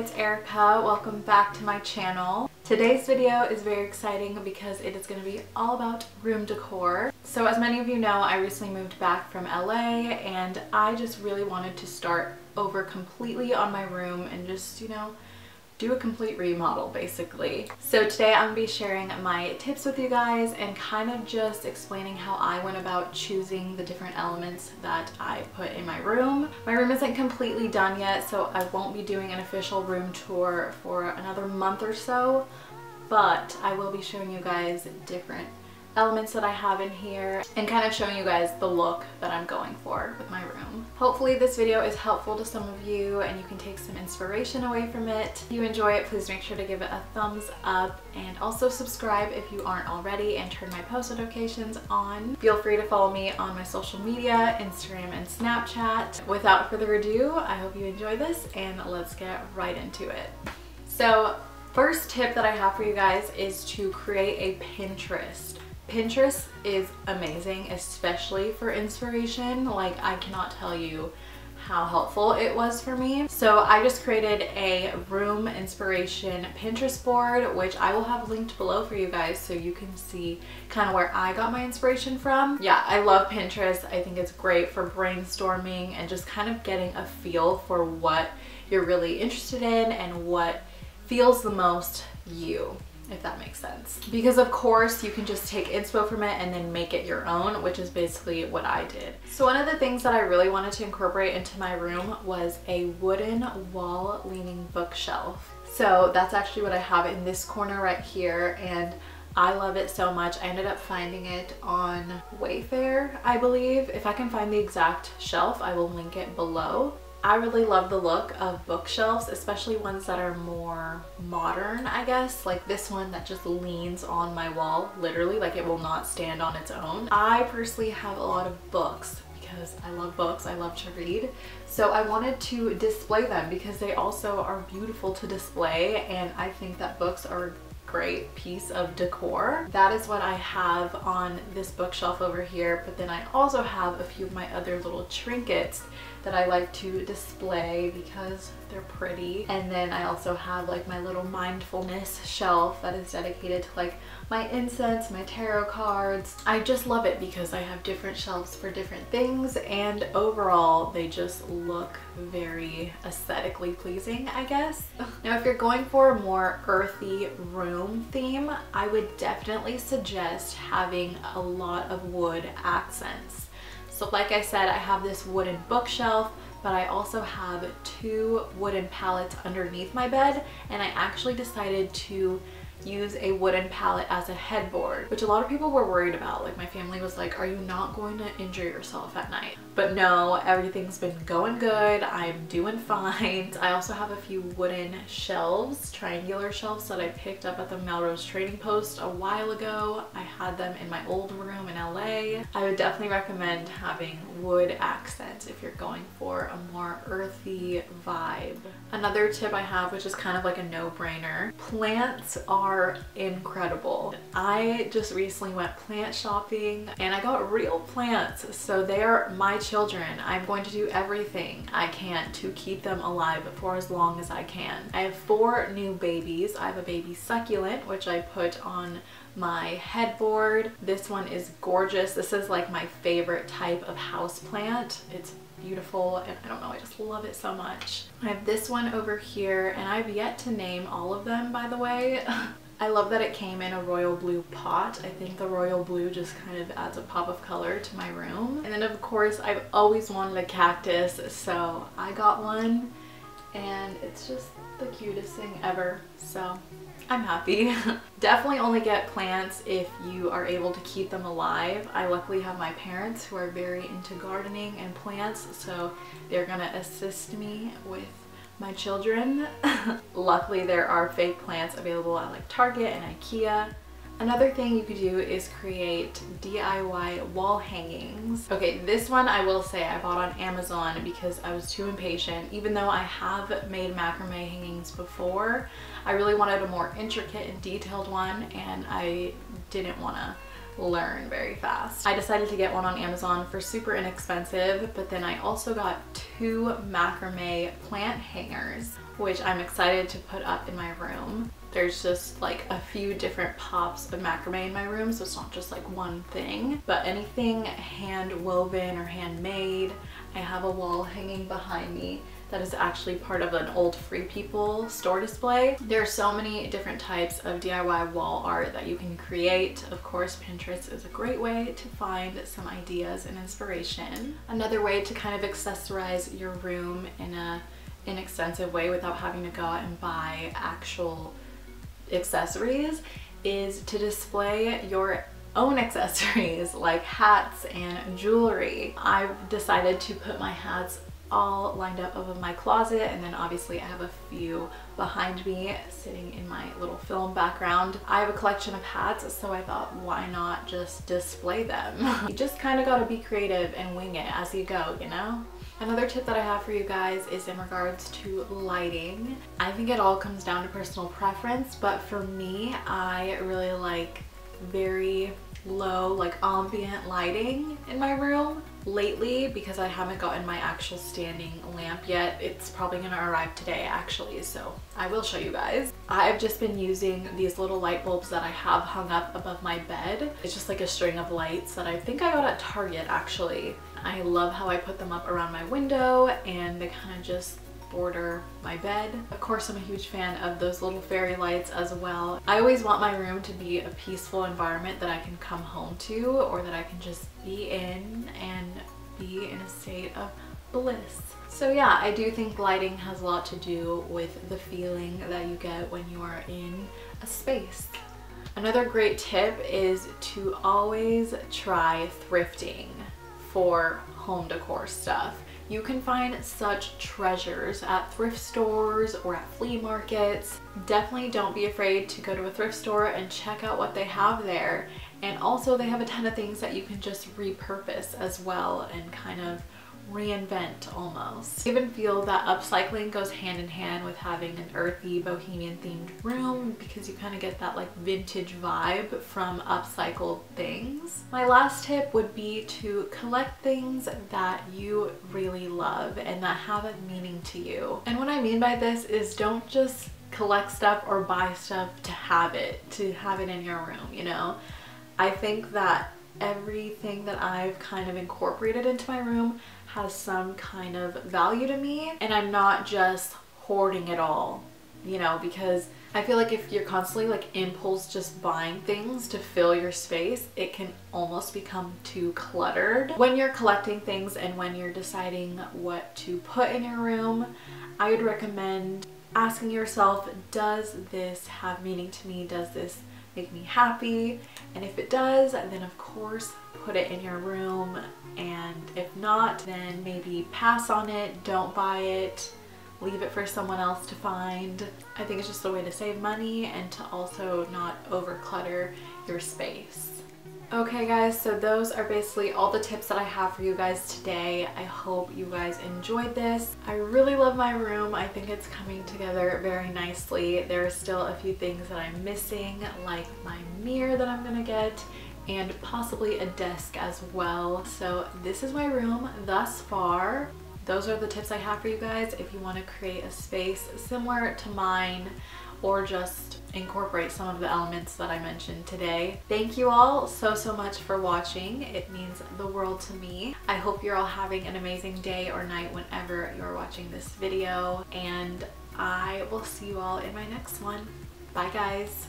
it's Erica. Welcome back to my channel. Today's video is very exciting because it is going to be all about room decor. So as many of you know, I recently moved back from LA and I just really wanted to start over completely on my room and just, do a complete remodel basically. So today I'm going to be sharing my tips with you guys and kind of just explaining how I went about choosing the different elements that I put in my room. My room isn't completely done yet, so I won't be doing an official room tour for another month or so, but I will be showing you guys different elements that I have in here and kind of showing you guys the look that I'm going for with my room. Hopefully this video is helpful to some of you and you can take some inspiration away from it. If you enjoy it, please make sure to give it a thumbs up and also subscribe if you aren't already and turn my post notifications on. Feel free to follow me on my social media, Instagram and Snapchat. Without further ado, I hope you enjoy this and let's get right into it. So first tip that I have for you guys is to create a Pinterest. Pinterest is amazing, especially for inspiration. Like, I cannot tell you how helpful it was for me. So I just created a room inspiration Pinterest board, which I will have linked below for you guys so you can see kind of where I got my inspiration from. Yeah, I love Pinterest. I think it's great for brainstorming and just kind of getting a feel for what you're really interested in and what feels the most you, if that makes sense. Because of course you can just take inspo from it and then make it your own, which is basically what I did. So one of the things that I really wanted to incorporate into my room was a wooden wall leaning bookshelf. So that's actually what I have in this corner right here, and I love it so much. I ended up finding it on Wayfair, I believe. If I can find the exact shelf, I will link it below. I really love the look of bookshelves, especially ones that are more modern, I guess. Like this one that just leans on my wall, literally, like it will not stand on its own. I personally have a lot of books because I love books, I love to read. So I wanted to display them because they also are beautiful to display, and I think that books are a great piece of decor. That is what I have on this bookshelf over here, but then I also have a few of my other little trinkets that I like to display because they're pretty. And then I also have like my little mindfulness shelf that is dedicated to like my incense, my tarot cards. I just love it because I have different shelves for different things, and overall they just look very aesthetically pleasing, I guess. Now if you're going for a more earthy room theme, I would definitely suggest having a lot of wood accents. So like I said, I have this wooden bookshelf, but I also have two wooden pallets underneath my bed, and I actually decided to use a wooden pallet as a headboard, which a lot of people were worried about. Like my family was like, are you not going to injure yourself at night? But no, everything's been going good. I'm doing fine. I also have a few wooden shelves, triangular shelves that I picked up at the Melrose Trading Post a while ago. I had them in my old room in LA. I would definitely recommend having wood accents if you're going for a more earthy vibe. Another tip I have, which is kind of like a no-brainer, plants are incredible. I just recently went plant shopping and I got real plants, so they are my children. I'm going to do everything I can to keep them alive for as long as I can. I have 4 new babies. I have a baby succulent, which I put on my headboard. This one is gorgeous. This is like my favorite type of house plant. It's beautiful and I don't know, I just love it so much. I have this one over here, and I've yet to name all of them, by the way. I love that it came in a royal blue pot. I think the royal blue just kind of adds a pop of color to my room. And then of course I've always wanted a cactus, so I got one and it's just the cutest thing ever, so I'm happy. Definitely only get plants if you are able to keep them alive. I luckily have my parents who are very into gardening and plants, so they're gonna assist me with my children. Luckily there are fake plants available at like Target and IKEA. Another thing you could do is create DIY wall hangings. Okay, this one I will say I bought on Amazon because I was too impatient. Even though I have made macrame hangings before, I really wanted a more intricate and detailed one, and I didn't want to learn very fast. I decided to get one on Amazon for super inexpensive, but then I also got 2 macrame plant hangers, which I'm excited to put up in my room. There's just like a few different pops of macrame in my room, so it's not just like one thing, but anything hand woven or handmade. I have a wall hanging behind me that is actually part of an old Free People store display. There are so many different types of DIY wall art that you can create. Of course, Pinterest is a great way to find some ideas and inspiration. Another way to kind of accessorize your room in a inexpensive way without having to go out and buy actual accessories is to display your own accessories like hats and jewelry. I've decided to put my hats all lined up above my closet, and then obviously I have a few behind me sitting in my little film background. I have a collection of hats, so I thought, why not just display them? You just kind of gotta be creative and wing it as you go, you know? Another tip that I have for you guys is in regards to lighting. I think it all comes down to personal preference, but for me, I really like very low, like ambient lighting in my room. Lately, because I haven't gotten my actual standing lamp yet, it's probably gonna arrive today actually, so I will show you guys. I've just been using these little light bulbs that I have hung up above my bed. It's just like a string of lights that I think I got at Target actually. I love how I put them up around my window and they kind of just border my bed. Of course, I'm a huge fan of those little fairy lights as well. I always want my room to be a peaceful environment that I can come home to, or that I can just be in and be in a state of bliss. So yeah, I do think lighting has a lot to do with the feeling that you get when you are in a space. Another great tip is to always try thrifting for home decor stuff. You can find such treasures at thrift stores or at flea markets. Definitely don't be afraid to go to a thrift store and check out what they have there. And also they have a ton of things that you can just repurpose as well and kind of reinvent almost. I even feel that upcycling goes hand in hand with having an earthy bohemian themed room, because you kind of get that like vintage vibe from upcycled things. My last tip would be to collect things that you really love and that have a meaning to you. And what I mean by this is don't just collect stuff or buy stuff to have it in your room, you know? I think that everything that I've kind of incorporated into my room has some kind of value to me, and I'm not just hoarding it all, you know, because I feel like if you're constantly like impulse just buying things to fill your space, it can almost become too cluttered. When you're collecting things and when you're deciding what to put in your room, I would recommend asking yourself, does this have meaning to me? Does this make me happy? And if it does, then of course put it in your room, and if not, then maybe pass on it, don't buy it, leave it for someone else to find. I think it's just a way to save money and to also not overclutter your space. Okay guys, so those are basically all the tips that I have for you guys today. I hope you guys enjoyed this. I really love my room. I think it's coming together very nicely. There are still a few things that I'm missing, like my mirror that I'm gonna get, and possibly a desk as well. So this is my room thus far. Those are the tips I have for you guys if you want to create a space similar to mine, or just incorporate some of the elements that I mentioned today. Thank you all so much for watching. It means the world to me. I hope you're all having an amazing day or night whenever you're watching this video, and I will see you all in my next one. Bye guys.